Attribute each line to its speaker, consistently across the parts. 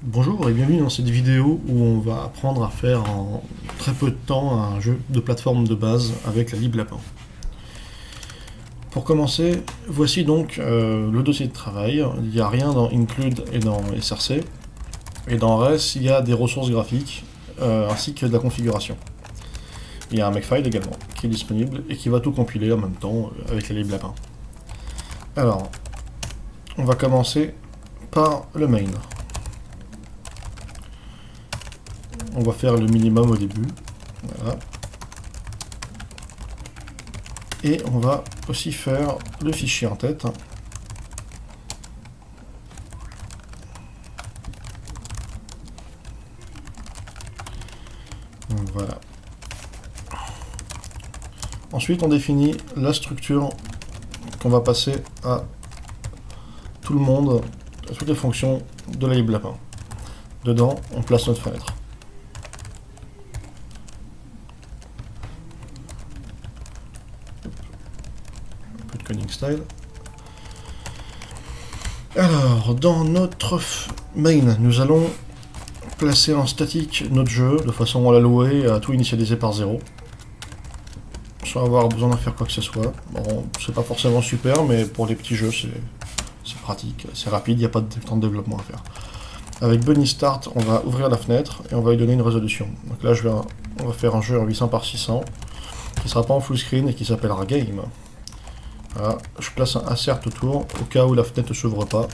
Speaker 1: Bonjour et bienvenue dans cette vidéo où on va apprendre à faire en très peu de temps un jeu de plateforme de base avec la LibLapin. Pour commencer, voici donc le dossier de travail. Il n'y a rien dans Include et dans SRC. Et dans Res, il y a des ressources graphiques ainsi que de la configuration. Il y a un Makefile également qui est disponible et qui va tout compiler en même temps avec la LibLapin. Alors, on va commencer par le main. On va faire le minimum au début. Voilà. Et on va aussi faire le fichier en tête. Voilà. Ensuite, on définit la structure qu'on va passer à tout le monde, à toutes les fonctions de la LibLapin. Dedans, on place notre fenêtre. Coding style. Alors, dans notre main, nous allons placer en statique notre jeu de façon à l'allouer à tout initialiser par 0. Sans avoir besoin d'en faire quoi que ce soit. Bon, c'est pas forcément super, mais pour les petits jeux, c'est pratique, c'est rapide, il n'y a pas de temps de développement à faire. Avec Bunny Start, on va ouvrir la fenêtre et on va lui donner une résolution. Donc là, on va faire un jeu en 800 par 600 qui ne sera pas en full screen et qui s'appellera Game. Voilà, je place un assert autour au cas où la fenêtre ne s'ouvre pas.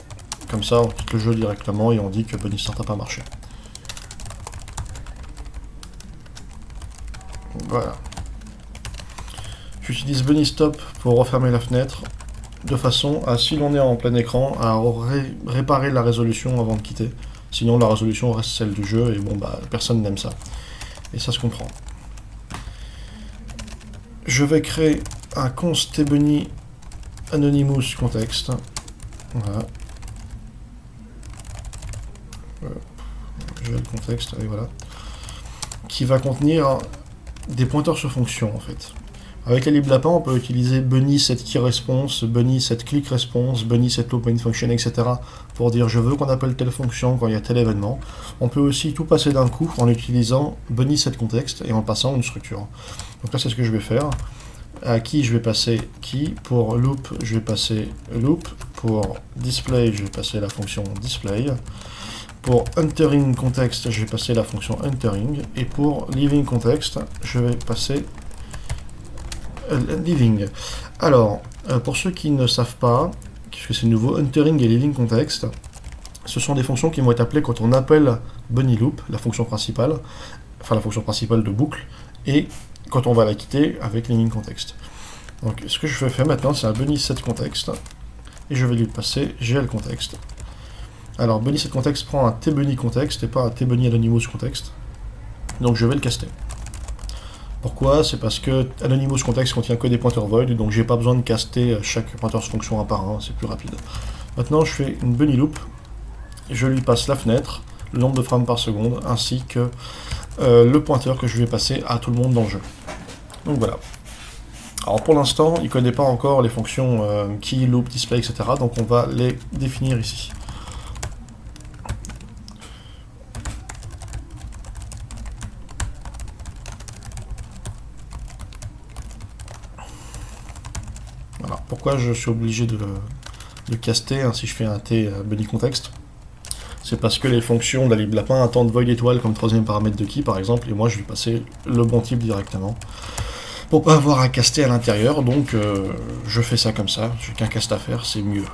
Speaker 1: Comme ça, on quitte le jeu directement et on dit que Bunny Start n'a pas marché. Voilà. J'utilise Bunny Stop pour refermer la fenêtre de façon à, si l'on est en plein écran, à réparer la résolution avant de quitter. Sinon, la résolution reste celle du jeu et bon, bah, personne n'aime ça. Et ça se comprend. Je vais créer un const Bunny Anonymous Context. Voilà. J'ai le contexte, et voilà. Qui va contenir des pointeurs sur fonction en fait. Avec la LibLapin, on peut utiliser Bunny set key response, Bunny set click response, Bunny set loop main function, etc. pour dire je veux qu'on appelle telle fonction quand il y a tel événement. On peut aussi tout passer d'un coup en utilisant Bunny set context et en passant une structure. Donc là, c'est ce que je vais faire. À key, je vais passer key. Pour loop, je vais passer loop. Pour display, je vais passer la fonction display. Pour entering context, je vais passer la fonction entering. Et pour leaving context, je vais passer leaving. Alors, pour ceux qui ne savent pas, puisque c'est nouveau, entering et leaving context, ce sont des fonctions qui vont être appelées quand on appelle Bunny loop, la fonction principale, enfin la fonction principale de boucle, et quand on va la quitter avec leaving context. Donc, ce que je vais faire maintenant, c'est un Bunny set context, et je vais lui passer GL context. Alors, Bunny set context prend un tBunny context et pas un tBunny anonymous context. Donc, je vais le caster. Pourquoi? C'est parce que Anonymous Context contient que des pointeurs void, donc j'ai pas besoin de caster chaque pointeur sur fonction un par un, c'est plus rapide. Maintenant, je fais une Bunny Loop, je lui passe la fenêtre, le nombre de frames par seconde, ainsi que le pointeur que je vais passer à tout le monde dans le jeu. Donc voilà. Alors pour l'instant, il ne connaît pas encore les fonctions key, loop, display, etc. Donc on va les définir ici. Alors pourquoi je suis obligé de caster si je fais un T Bunny Context? C'est parce que les fonctions de la LibLapin attendent void étoile comme troisième paramètre de key par exemple, et moi je vais passer le bon type directement. Pour pas avoir à caster à l'intérieur, donc je fais ça comme ça, j'ai qu'un cast à faire, c'est mieux.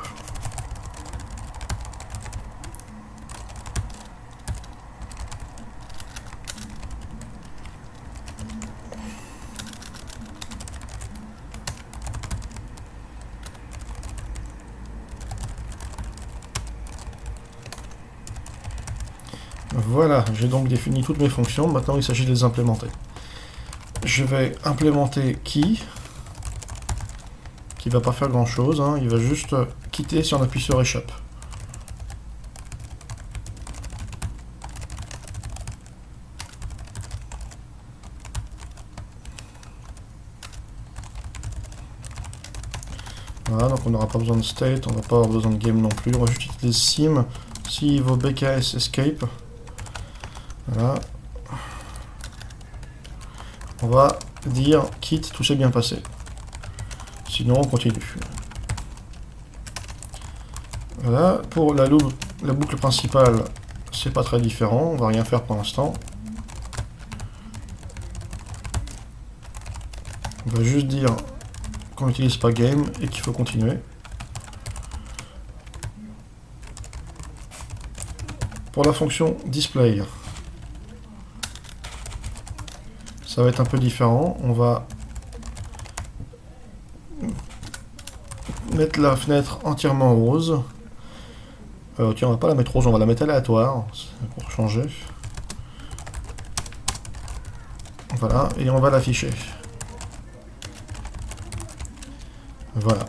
Speaker 1: Voilà, j'ai donc défini toutes mes fonctions, maintenant il s'agit de les implémenter. Je vais implémenter key, qui va pas faire grand chose, il va juste quitter si on appuie sur échappe. Voilà, donc on n'aura pas besoin de state, on va pas avoir besoin de game non plus, on va juste utiliser sim s'il vaut BKS escape, voilà, on va dire quitte, tout s'est bien passé. Sinon, on continue. Voilà, pour la boucle principale, c'est pas très différent, on va rien faire pour l'instant. On va juste dire qu'on n'utilise pas game et qu'il faut continuer. Pour la fonction display, ça va être un peu différent. On va mettre la fenêtre entièrement rose. Tiens, on va pas la mettre rose, on va la mettre aléatoire pour changer. Voilà, et on va l'afficher. Voilà.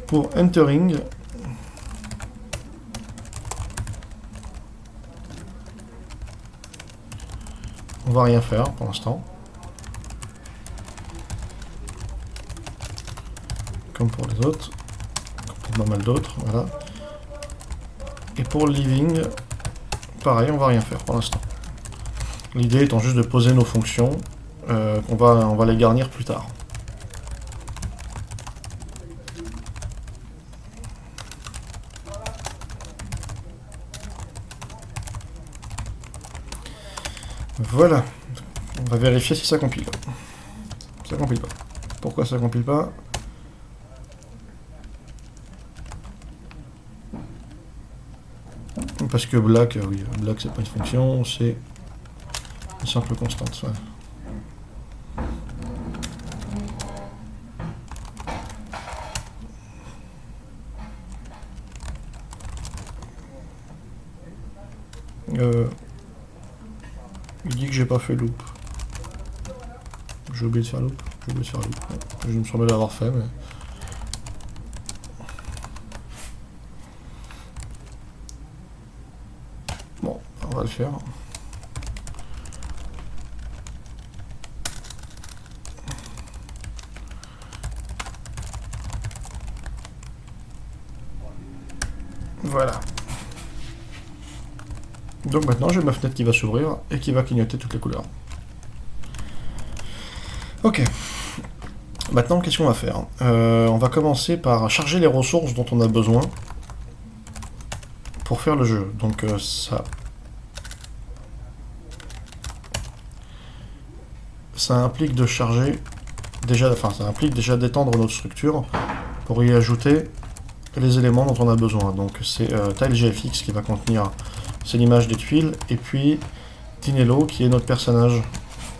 Speaker 1: Pour entering, on va rien faire pour l'instant. Comme pour les autres, comme pour pas mal d'autres, voilà. Et pour living, pareil, on va rien faire pour l'instant. L'idée étant juste de poser nos fonctions, on va les garnir plus tard. Voilà, on va vérifier si ça compile. Ça compile pas. Pourquoi ça compile pas? Parce que black, oui, black c'est pas une fonction, c'est une simple constante. Ouais. Il dit que j'ai pas fait loop. J'ai oublié de faire loop. J'ai oublié de faire loop. Ouais. Je me semblais l'avoir fait, mais... Bon, on va le faire. Voilà. Donc maintenant j'ai ma fenêtre qui va s'ouvrir et qui va clignoter toutes les couleurs. Ok. Maintenant qu'est-ce qu'on va faire? On va commencer par charger les ressources dont on a besoin pour faire le jeu. Donc ça implique de charger déjà, enfin ça implique déjà d'étendre notre structure pour y ajouter les éléments dont on a besoin. Donc c'est TileGFX qui va contenir, c'est l'image des tuiles, et puis Dinello qui est notre personnage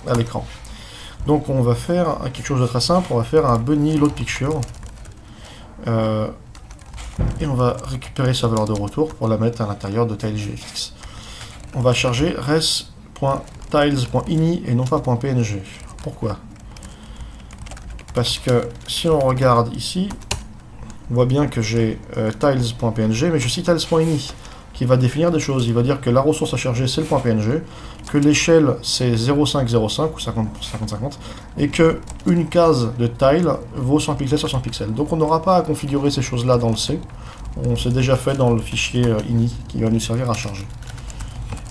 Speaker 1: à l'écran. Donc on va faire quelque chose de très simple, on va faire un bunny load picture, et on va récupérer sa valeur de retour pour la mettre à l'intérieur de TileGFX. On va charger res.tiles.ini et non pas .png. Pourquoi? Parce que si on regarde ici, on voit bien que j'ai tiles.png, mais je cite tiles.ini, qui va définir des choses. Il va dire que la ressource à charger, c'est le .png, que l'échelle, c'est 0,505 ou 50-50, et que une case de tile vaut 100 pixels sur 100 pixels. Donc on n'aura pas à configurer ces choses-là dans le C. On s'est déjà fait dans le fichier ini, qui va nous servir à charger.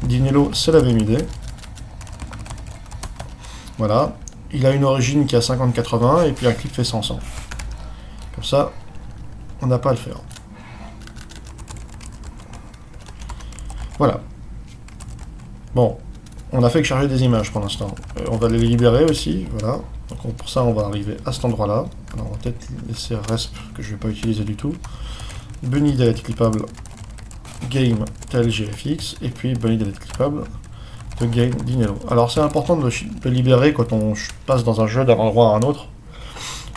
Speaker 1: Dinello, c'est la même idée. Voilà. Il a une origine qui a 50-80, et puis un clip fait 100-100. Comme ça, on n'a pas à le faire. Voilà. Bon, on a fait que charger des images pour l'instant. On va les libérer aussi, voilà. Donc pour ça, on va arriver à cet endroit-là. Alors on va peut-être laisser resp que je ne vais pas utiliser du tout. Bunny delete clippable game TileGFX, et puis bunny delete clippable de game Dinello. Alors c'est important de le libérer quand on passe dans un jeu d'un endroit à un autre,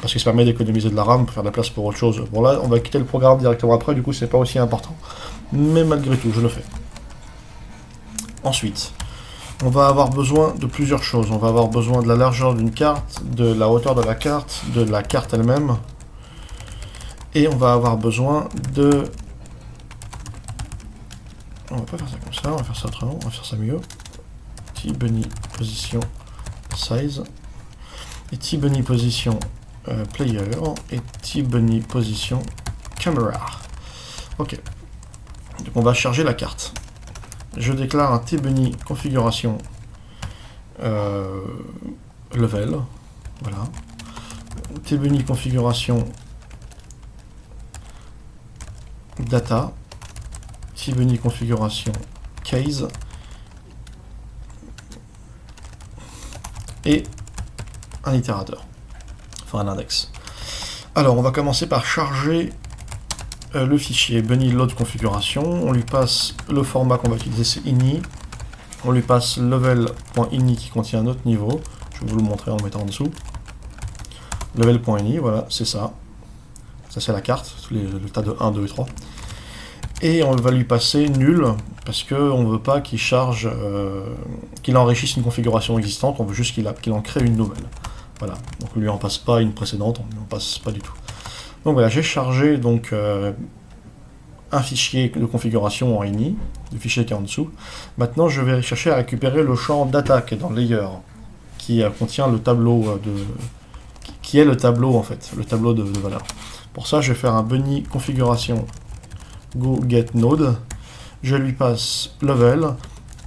Speaker 1: parce que ça permet d'économiser de la RAM pour faire de la place pour autre chose. Bon là, on va quitter le programme directement après, du coup c'est pas aussi important. Mais malgré tout, je le fais. Ensuite, on va avoir besoin de plusieurs choses. On va avoir besoin de la largeur d'une carte, de la hauteur de la carte elle-même. Et on va avoir besoin de... On va pas faire ça comme ça, on va faire ça autrement, on va faire ça mieux. T-bunny position size. Et T-bunny position player. Et T-bunny position camera. Ok. Donc on va charger la carte. Je déclare un tBunny configuration level. Voilà. tBunny configuration data. tBunny configuration case. Et un itérateur. Enfin un index. Alors on va commencer par charger le fichier bunny load configuration. On lui passe le format qu'on va utiliser, c'est ini. On lui passe level.ini qui contient un autre niveau. Je vais vous le montrer en le mettant en dessous. Level.ini, voilà, c'est ça. Ça c'est la carte, le tas de 1, 2 et 3. Et on va lui passer nul, parce qu'on ne veut pas qu'il charge, qu'il enrichisse une configuration existante, on veut juste qu'il en crée une nouvelle. Voilà, donc on ne lui en passe pas une précédente, on ne lui en passe pas du tout. Donc voilà, j'ai chargé donc, un fichier de configuration en ini, le fichier qui est en dessous. Maintenant je vais chercher à récupérer le champ data qui est dans layer, qui contient le tableau qui est le tableau en fait, le tableau de valeur. Pour ça je vais faire un bunny configuration go get node, je lui passe level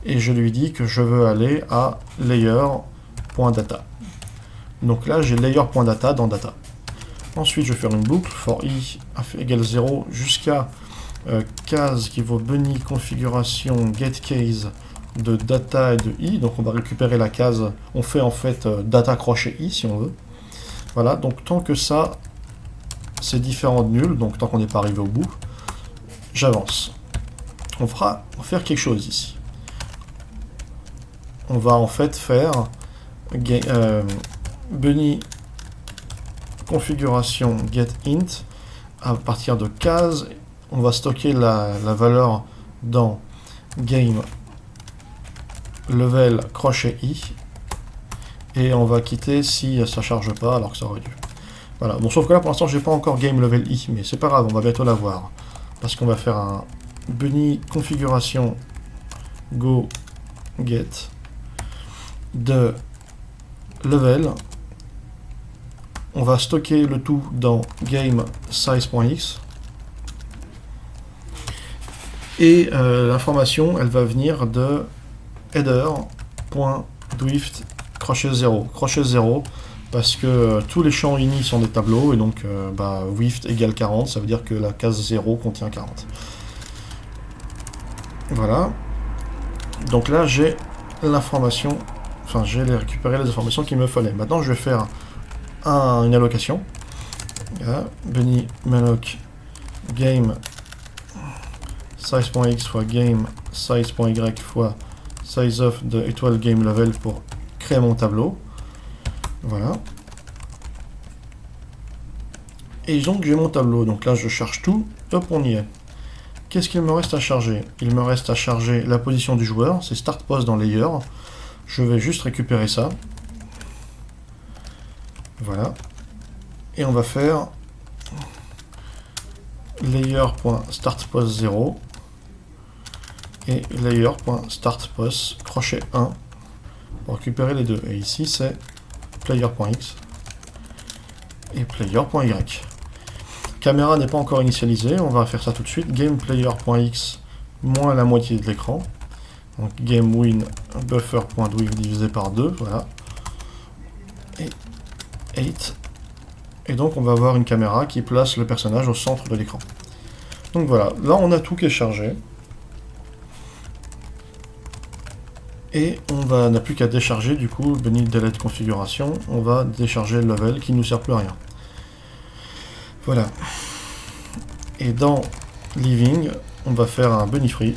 Speaker 1: et je lui dis que je veux aller à layer.data. Donc là j'ai layer.data dans data. Ensuite je vais faire une boucle for i égale 0 jusqu'à case qui vaut bunny configuration get case de data et de i. Donc on va récupérer la case, on fait en fait data crochet i si on veut. Voilà, donc tant que ça c'est différent de nul, donc tant qu'on n'est pas arrivé au bout, j'avance. On va faire quelque chose ici. On va en fait faire bunny configuration get int à partir de case. On va stocker la valeur dans game level crochet i et on va quitter si ça charge pas alors que ça aurait dû. Voilà, bon sauf que là pour l'instant j'ai pas encore game level i, mais c'est pas grave, on va bientôt l'avoir. Parce qu'on va faire un bunny configuration go get de level. On va stocker le tout dans game size.x. Et l'information, elle va venir de header.dwift crochet 0. Crochet 0, parce que tous les champs ini sont des tableaux, et donc Wift égale 40, ça veut dire que la case 0 contient 40. Voilà. Donc là, j'ai l'information, enfin j'ai récupéré les informations qu'il me fallait. Maintenant, je vais faire une allocation. Voilà. Bunny malloc game size.x fois game size.y fois sizeof de étoile game level pour créer mon tableau. Voilà. Et donc j'ai mon tableau, donc là je charge tout, hop on y est. Qu'est-ce qu'il me reste à charger? Il me reste à charger la position du joueur, c'est start post dans layer. Je vais juste récupérer ça. Voilà. Et on va faire layer.startPost0 et layer.startPost crochet 1 pour récupérer les deux. Et ici c'est player.x et player.y. Caméra n'est pas encore initialisée, on va faire ça tout de suite. GamePlayer.x moins la moitié de l'écran. Donc GameWin buffer.dwif divisé par 2, voilà. Et 8. Et donc on va avoir une caméra qui place le personnage au centre de l'écran. Donc voilà, là on a tout qui est chargé. Et on n'a plus qu'à décharger du coup bunny delete configuration. On va décharger le level qui ne nous sert plus à rien. Voilà. Et dans living, on va faire un bunny free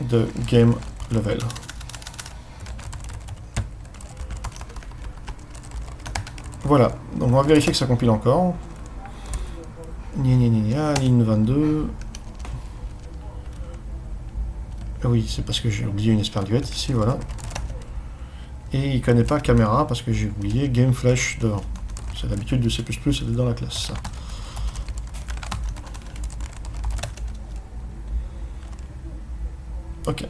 Speaker 1: de game level. Voilà, donc on va vérifier que ça compile encore. Ligne 22. Ah oui, c'est parce que j'ai oublié une esperluette ici, voilà. Et il connaît pas caméra parce que j'ai oublié game flash devant. C'est l'habitude de C++, c'est dans la classe ça. Ok.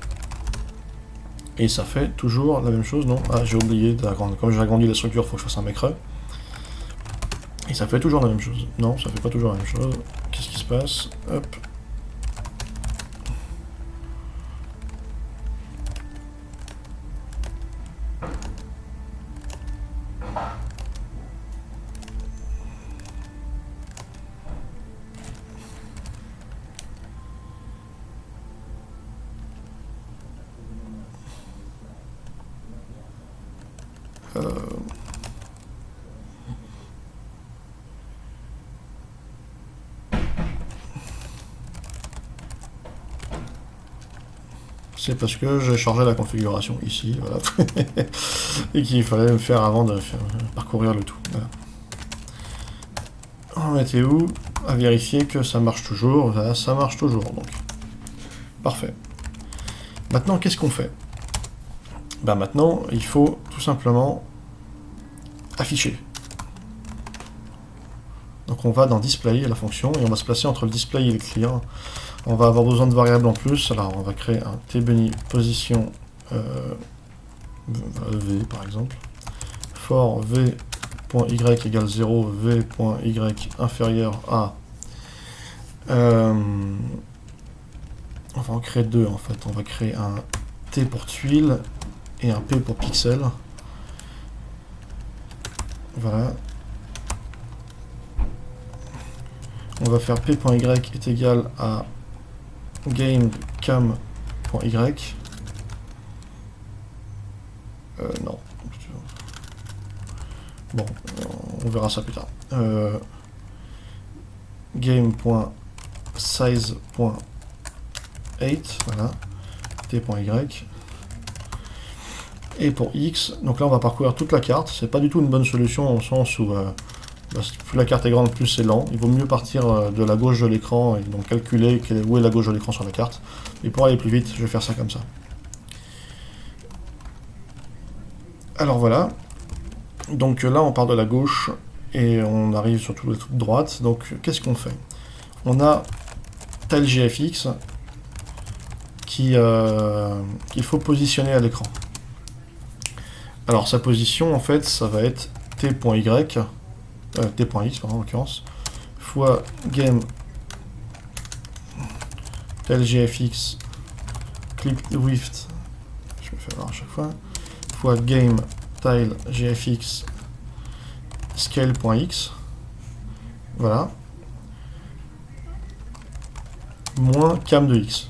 Speaker 1: Et ça fait toujours la même chose, non? Ah, j'ai oublié d'agrandir. Comme j'ai agrandi la structure, il faut que je fasse un macro. Et ça fait toujours la même chose. Non, ça fait pas toujours la même chose. Qu'est-ce qui se passe? Hop. C'est parce que j'ai changé la configuration ici, voilà. Et qu'il fallait me faire avant de parcourir le tout. Voilà. On était où? À vérifier que ça marche toujours. Voilà, ça marche toujours, donc. Parfait. Maintenant, qu'est-ce qu'on fait? Ben maintenant, il faut tout simplement afficher. Donc on va dans Display, la fonction, et on va se placer entre le Display et le Clear. On va avoir besoin de variables en plus, alors on va créer un tBunny position v par exemple, for v.y égale 0, v.y inférieur à... on va en créer deux en fait, on va créer un t pour tuile et un p pour pixel. Voilà. On va faire p.y est égal à gamecam.y. Non. Bon, on verra ça plus tard. Game.size.8, voilà, t.y. Et pour x, donc là on va parcourir toute la carte. C'est pas du tout une bonne solution au sens où plus la carte est grande, plus c'est lent. Il vaut mieux partir de la gauche de l'écran et donc calculer où est la gauche de l'écran sur la carte. Et pour aller plus vite, je vais faire ça comme ça. Alors voilà. Donc là, on part de la gauche et on arrive sur toute droite. Donc qu'est-ce qu'on fait? On a TileGFX qu'il faut positionner à l'écran. Alors sa position, en fait, ça va être t.y, t.x, pardon, en l'occurrence, fois game TileGFX clip width, je me fais voir à chaque fois, fois game TileGFX scale.x, voilà, moins cam de x.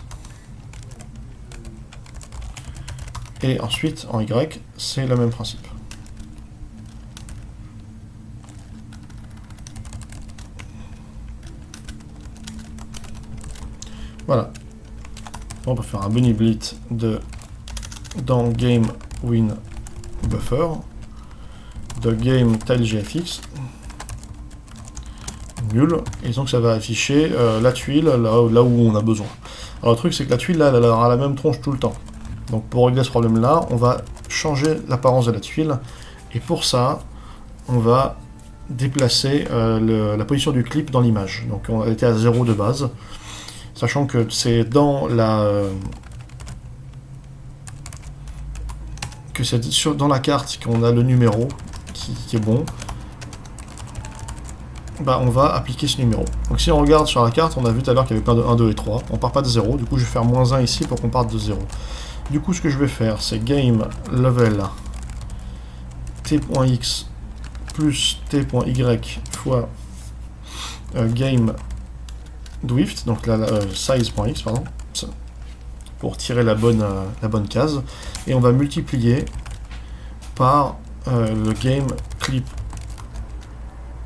Speaker 1: Et ensuite, en y, c'est le même principe. Voilà. On peut faire un bunny blit dans game win buffer de game TileGFX nul, et donc ça va afficher la tuile là où on a besoin. Alors le truc c'est que la tuile là, elle aura la même tronche tout le temps. Donc pour régler ce problème là, on va changer l'apparence de la tuile, et pour ça on va déplacer la position du clip dans l'image. Donc on était à 0 de base, sachant que c'est dans la dans la carte qu'on a le numéro qui est bon. Bah, on va appliquer ce numéro. Donc si on regarde sur la carte, on a vu tout à l'heure qu'il y avait plein de 1, 2 et 3. On part pas de 0, du coup je vais faire moins 1 ici pour qu'on parte de 0. Du coup ce que je vais faire, c'est game level t.x plus t.y fois game drift, donc size.x, pardon, pour tirer la bonne case. Et on va multiplier par le game clip.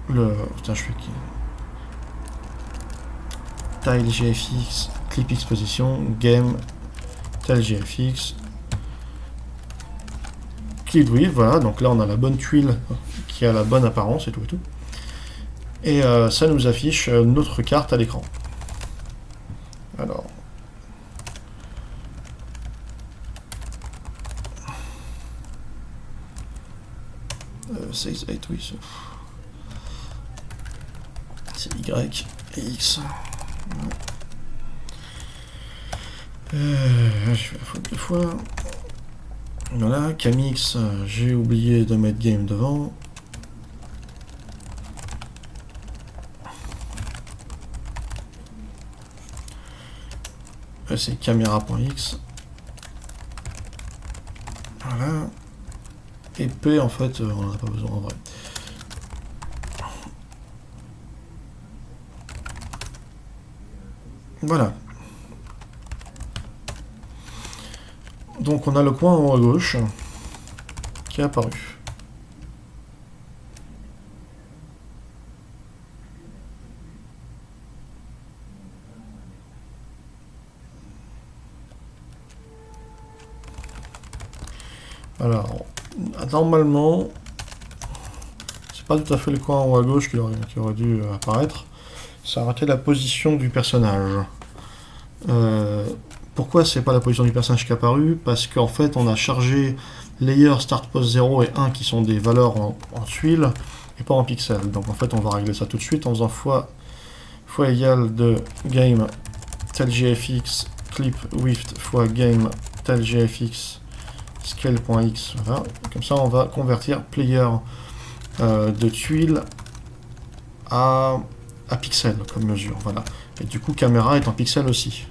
Speaker 1: Putain, je fais qui? TileGFX clip exposition game TileGFX clip width, voilà, donc là on a la bonne tuile qui a la bonne apparence et tout et tout. Et ça nous affiche notre carte à l'écran. Alors. Size 8, oui. C'est Y et X. Je fais la faute deux fois. Voilà, Camix, j'ai oublié de mettre game devant. C'est caméra.x. Voilà. Et P, en fait, on n'en a pas besoin en vrai. Voilà. Donc on a le coin en haut à gauche qui est apparu. Alors, normalement, c'est pas tout à fait le coin en haut à gauche qui aurait dû apparaître. Ça a raté la position du personnage. Pourquoi c'est pas la position du personnage qui est apparue? Parce qu'en fait, on a chargé layer start pose 0 et 1 qui sont des valeurs en tuiles et pas en pixels. Donc en fait, on va régler ça tout de suite en faisant fois égal de game tel gfx clip width fois game tel gfx scale.x. Voilà. Comme ça, on va convertir player de tuiles à pixels comme mesure. Voilà. Et du coup, caméra est en pixels aussi.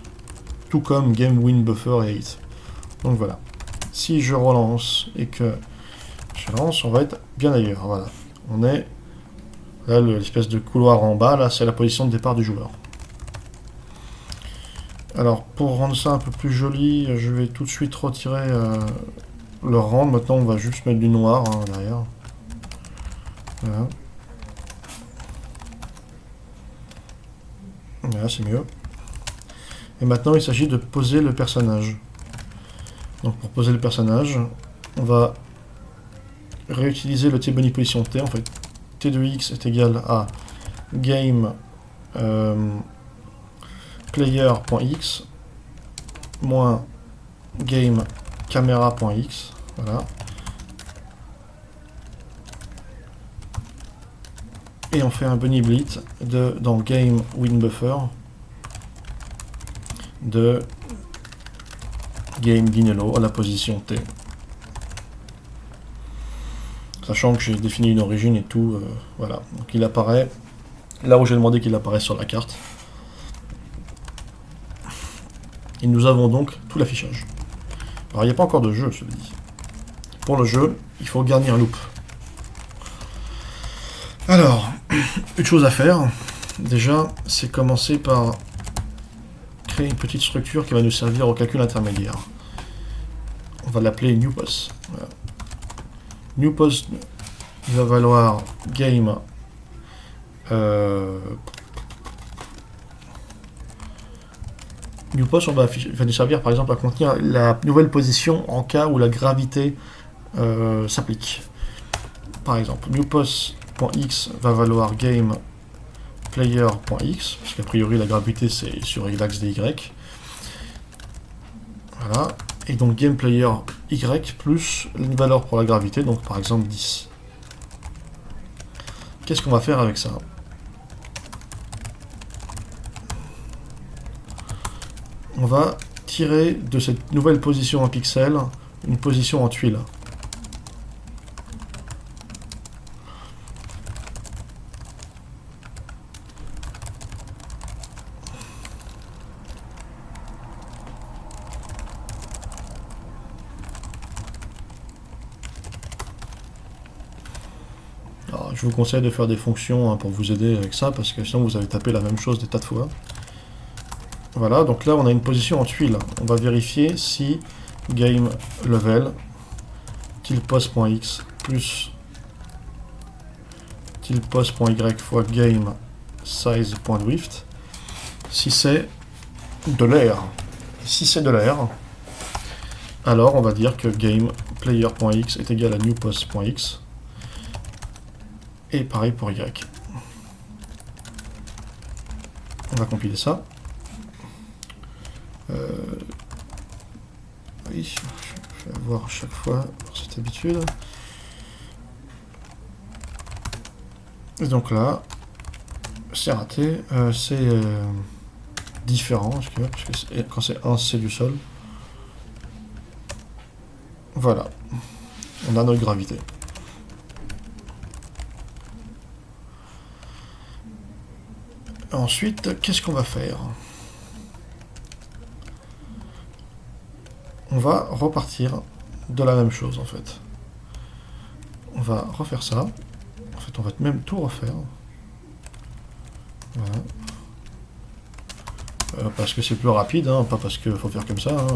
Speaker 1: Tout comme game win buffer et 8. Donc voilà. Si je relance et que je lance, on va être bien ailleurs. Voilà. On est là, l'espèce de couloir en bas, là, c'est la position de départ du joueur. Alors, pour rendre ça un peu plus joli, je vais tout de suite retirer le rend. Maintenant, on va juste mettre du noir derrière. Voilà. Voilà, c'est mieux. Et maintenant, il s'agit de poser le personnage. Donc, pour poser le personnage, on va réutiliser le t-bunny position t. En fait, t de x est égal à game player.x moins game camera.x. Voilà. Et on fait un bunny blit dans game win buffer de game binelo à la position t. Sachant que j'ai défini une origine et tout, voilà. Donc il apparaît là où j'ai demandé qu'il apparaisse sur la carte. Et nous avons donc tout l'affichage. Alors il n'y a pas encore de jeu, je te dis. Pour le jeu, il faut garnir loop. Alors, une chose à faire, déjà, c'est commencer par créer une petite structure qui va nous servir au calcul intermédiaire. On va l'appeler newPos. Voilà. NewPos va valoir game newPos va nous servir par exemple à contenir la nouvelle position en cas où la gravité s'applique. Par exemple, newPos.x va valoir game player.x, parce qu'a priori la gravité c'est sur l'axe des y. Voilà. Et donc game player y plus une valeur pour la gravité, donc par exemple 10. Qu'est-ce qu'on va faire avec ça? On va tirer de cette nouvelle position en pixel une position en tuile. Alors, je vous conseille de faire des fonctions pour vous aider avec ça, parce que sinon vous allez taper la même chose des tas de fois. Voilà, donc là on a une position en tuile. On va vérifier si game level tilpos.x plus tilpos.y fois game size.drift, si c'est de l'air. Si c'est de l'air, alors on va dire que game player.x est égal à newpos.x. Et pareil pour y. On va compiler ça. Oui, je vais avoir à chaque fois cette habitude. Et donc là, c'est raté. C'est différent, parce que quand c'est 1, c'est du sol. Voilà. On a notre gravité. Ensuite, qu'est-ce qu'on va faire? On va repartir de la même chose, en fait. On va refaire ça. En fait, on va même tout refaire. Voilà. Parce que c'est plus rapide, hein, pas parce qu'il faut faire comme ça.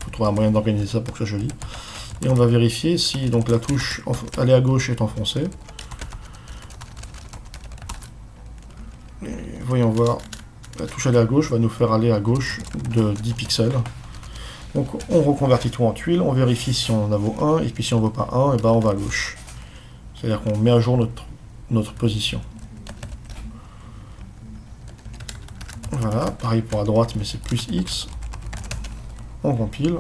Speaker 1: Faut trouver un moyen d'organiser ça pour que ce soit joli. Et on va vérifier si donc la touche aller à gauche est enfoncée. Et voyons voir. La touche aller à gauche va nous faire aller à gauche de 10 pixels. Donc on reconvertit tout en tuiles, on vérifie si on en vaut 1, et puis si on ne vaut pas 1, et ben on va à gauche. C'est-à-dire qu'on met à jour notre position. Voilà, pareil pour la droite, mais c'est plus X. On compile.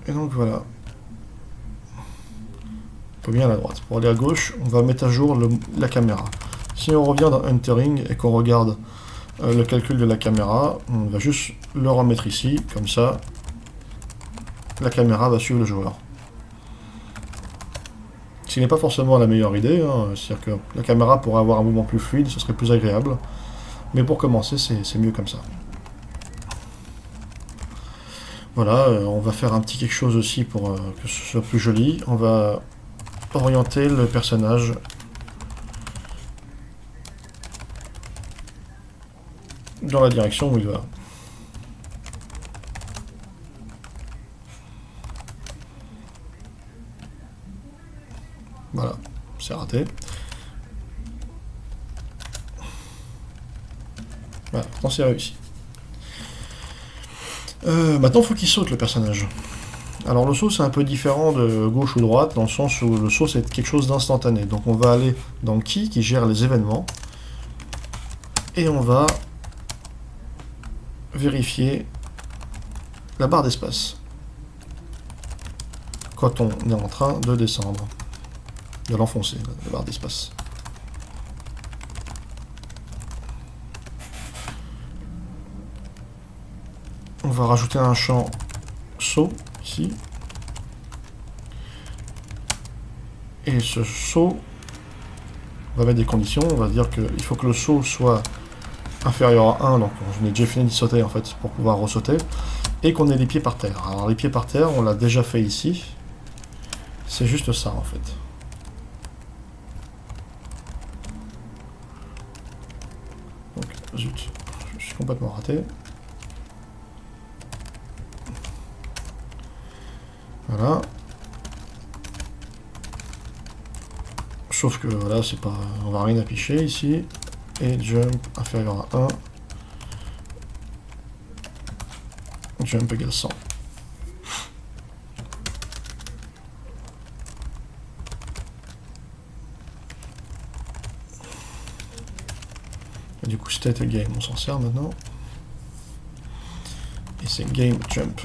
Speaker 1: Et donc voilà. On peut bien à la droite. Pour aller à gauche, on va mettre à jour la caméra. Si on revient dans Entering et qu'on regarde le calcul de la caméra, on va juste le remettre ici, comme ça, la caméra va suivre le joueur. Ce qui n'est pas forcément la meilleure idée, hein, c'est-à-dire que la caméra pourrait avoir un mouvement plus fluide, ce serait plus agréable. Mais pour commencer, c'est mieux comme ça. Voilà, on va faire un petit quelque chose aussi pour que ce soit plus joli. On va orienter le personnage dans la direction où il va. Voilà, c'est raté. Voilà, maintenant c'est réussi. Maintenant, il faut qu'il saute, le personnage. Alors le saut, c'est un peu différent de gauche ou droite, dans le sens où le saut, c'est quelque chose d'instantané. Donc on va aller dans Key, qui gère les événements, et on va vérifier la barre d'espace quand on est en train de descendre, de l'enfoncer, la barre d'espace. On va rajouter un champ saut ici. Et ce saut, on va mettre des conditions. On va dire qu'il faut que le saut soit inférieur à 1. Donc on a déjà fini de sauter en fait pour pouvoir ressauter. Et qu'on ait les pieds par terre. Alors les pieds par terre, on l'a déjà fait ici. C'est juste ça en fait. Donc zut, je suis complètement raté. Voilà. Sauf que voilà, c'est pas. On va rien afficher ici. Et jump inférieur à 1. Jump égale 100. Et du coup, state et game, on s'en sert maintenant. Et c'est game jump.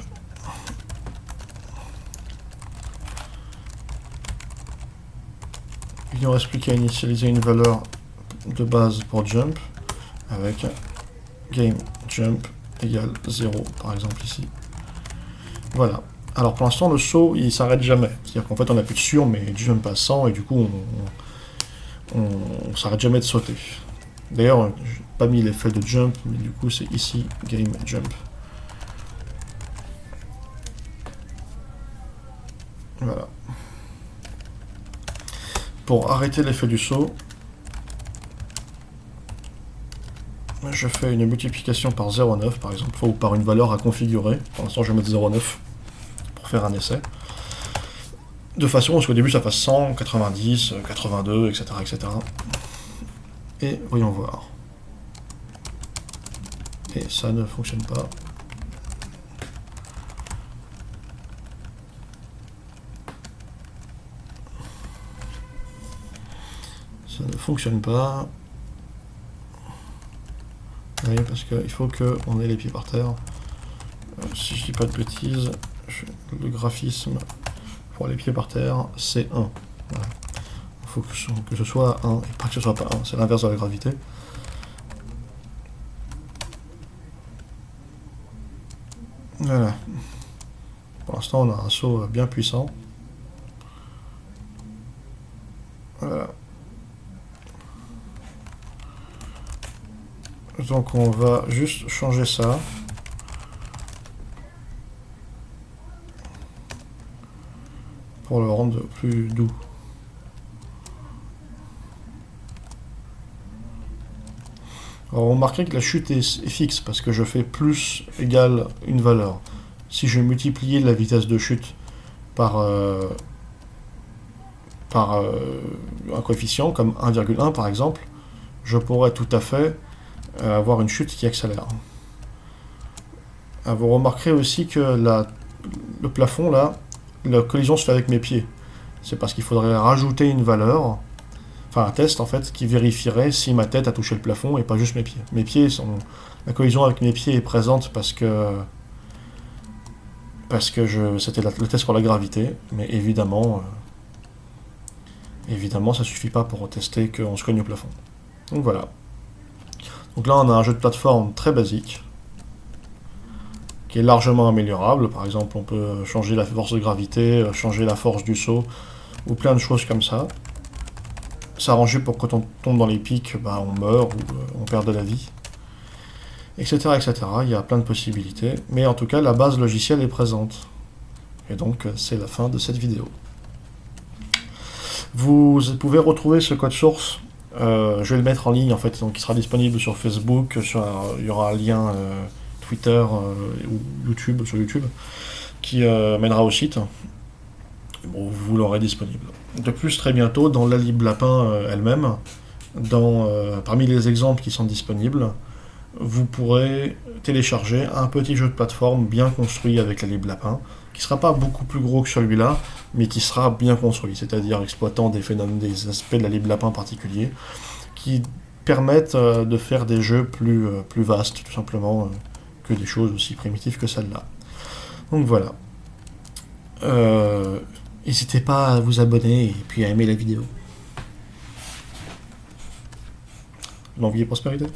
Speaker 1: Il ne reste plus qu'à initialiser une valeur de base pour jump avec game jump égale 0 par exemple ici. Voilà. Alors pour l'instant le saut il s'arrête jamais. C'est-à-dire qu'en fait on appuie dessus, on met jump à 100 et du coup on s'arrête jamais de sauter. D'ailleurs j'ai pas mis l'effet de jump mais du coup c'est ici game jump. Voilà. Pour arrêter l'effet du saut, je fais une multiplication par 0,9 par exemple, ou par une valeur à configurer. Pour l'instant je vais mettre 0,9 pour faire un essai. De façon à ce qu'au début ça fasse 100, 90, 82, etc. etc. Et voyons voir. Et ça ne fonctionne pas. Ça ne fonctionne pas. Oui, parce qu'il faut qu'on ait les pieds par terre. Si je dis pas de bêtises, le graphisme pour les pieds par terre, c'est 1. Voilà. Il faut que ce soit 1 et pas que ce soit pas 1. C'est l'inverse de la gravité. Voilà. Pour l'instant, on a un saut bien puissant. Voilà. Donc on va juste changer ça. Pour le rendre plus doux. Alors remarquez que la chute est fixe parce que je fais plus égale une valeur. Si je multipliais la vitesse de chute par un coefficient comme 1,1 par exemple, je pourrais tout à fait avoir une chute qui accélère. vous remarquerez aussi que le plafond, là, la collision se fait avec mes pieds. C'est parce qu'il faudrait rajouter une valeur, enfin un test en fait, qui vérifierait si ma tête a touché le plafond et pas juste mes pieds. Mes pieds sont... La collision avec mes pieds est présente parce que c'était le test pour la gravité, mais évidemment, ça suffit pas pour tester qu'on se cogne au plafond. Donc voilà. Donc là, on a un jeu de plateforme très basique, qui est largement améliorable. Par exemple, on peut changer la force de gravité, changer la force du saut, ou plein de choses comme ça. S'arranger pour que quand on tombe dans les pics, bah, on meurt ou on perd de la vie, etc., etc. Il y a plein de possibilités, mais en tout cas, la base logicielle est présente. Et donc, c'est la fin de cette vidéo. Vous pouvez retrouver ce code source, je vais le mettre en ligne en fait, donc il sera disponible sur Facebook, il y aura un lien Twitter ou YouTube, sur YouTube, qui mènera au site. Bon, vous l'aurez disponible. De plus, très bientôt, dans la lib lapin elle-même, parmi les exemples qui sont disponibles, vous pourrez télécharger un petit jeu de plateforme bien construit avec la lib lapin, qui ne sera pas beaucoup plus gros que celui-là, mais qui sera bien construit, c'est-à-dire exploitant des phénomènes, des aspects de la lib lapin particuliers, qui permettent de faire des jeux plus vastes, tout simplement, que des choses aussi primitives que celle-là. Donc voilà. N'hésitez pas à vous abonner et puis à aimer la vidéo. L'envie et prospérité.